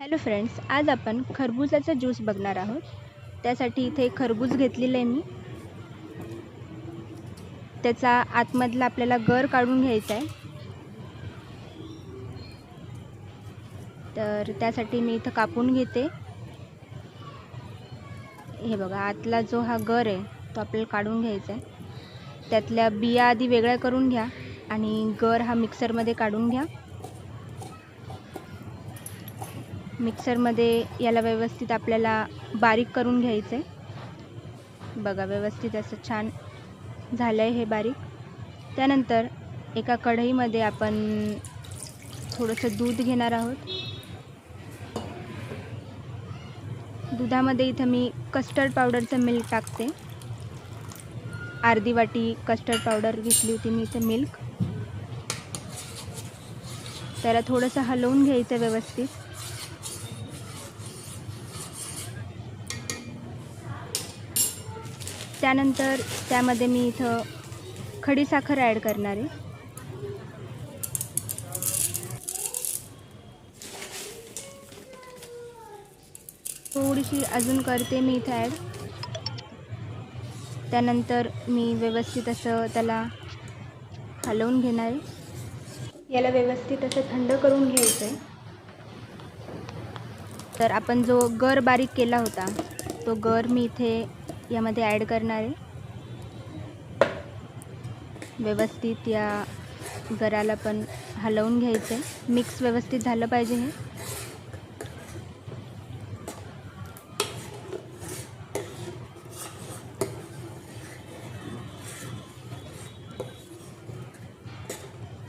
Hello friends, आज आपण खरबुजाचा juice बघणार आहोत. त्यासाठी इथे खरबूज घेतलेलं आहे मी. त्याचा आतमधला आपल्याला गर काढून घ्यायचा आहे. तर त्यासाठी मी इथं कापून घेते. हे बघा, आतला जो हा गर आहे तो आपल्याला काढून घ्यायचा आहे. त्यातल्या बिया आधी वेगळ्या करून घ्या आणि गर हा मिक्सरमध्ये काढून घ्या. मिक्सरमध्ये याला व्यवस्थित आपल्याला बारीक करून घ्यायचं आहे. बघा, व्यवस्थित असं छान झालं आहे हे बारीक. त्यानंतर एका कढईमध्ये आपण थोडंसं दूध घेणार आहोत. दुधामध्ये इथं मी कस्टर्ड पावडरचं मिल्क टाकते. अर्धी वाटी कस्टर्ड पावडर घेतली होती मी इथे मिल्क. त्याला थोडंसं हलवून घ्यायचं व्यवस्थित. त्यानंतर त्यामध्ये मी इथं खडी साखर ॲड करणार आहे. थोडीशी अजून करते मी इथं ॲड. त्यानंतर मी व्यवस्थित असं त्याला हलवून घेणार आहे. याला व्यवस्थित असं थंड करून घ्यायचं आहे. तर आपण जो गर बारीक केला होता तो गर मी इथे यामध्ये ॲड करणार आहे. व्यवस्थित या गराला पण हलवून घ्यायचं आहे. मिक्स व्यवस्थित झालं पाहिजे हे.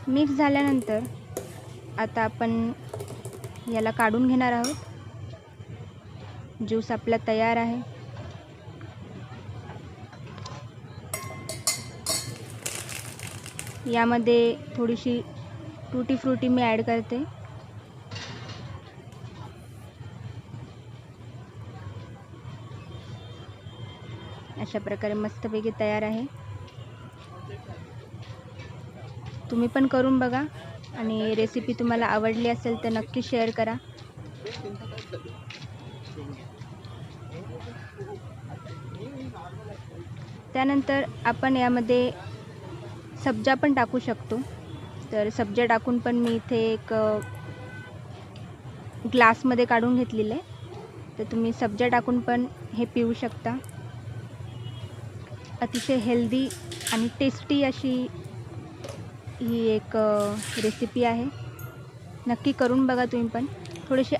मिक्स झाल्यानंतर आता आपण याला काढून घेणार आहोत. ज्यूस आपला तयार आहे. यामध्ये थोडीशी टूटी फ्रूटी मी ॲड करते. अशा प्रकारे मस्तपैकी तयार आहे. तुम्ही पण करून बघा आणि रेसिपी तुम्हाला आवडली असेल तर नक्की शेअर करा. त्यानंतर आपण यामध्ये सब्जा पण टाकू शकतो. तर सब्जा टाकून पण मी इथे एक ग्लासमध्ये काढून घेतलेलं आहे. तर तुम्ही सब्जा टाकून पण हे पिऊ शकता. अतिशय हेल्दी आणि टेस्टी अशी ही एक रेसिपी आहे. नक्की करून बघा तुम्ही पण. थोडेसे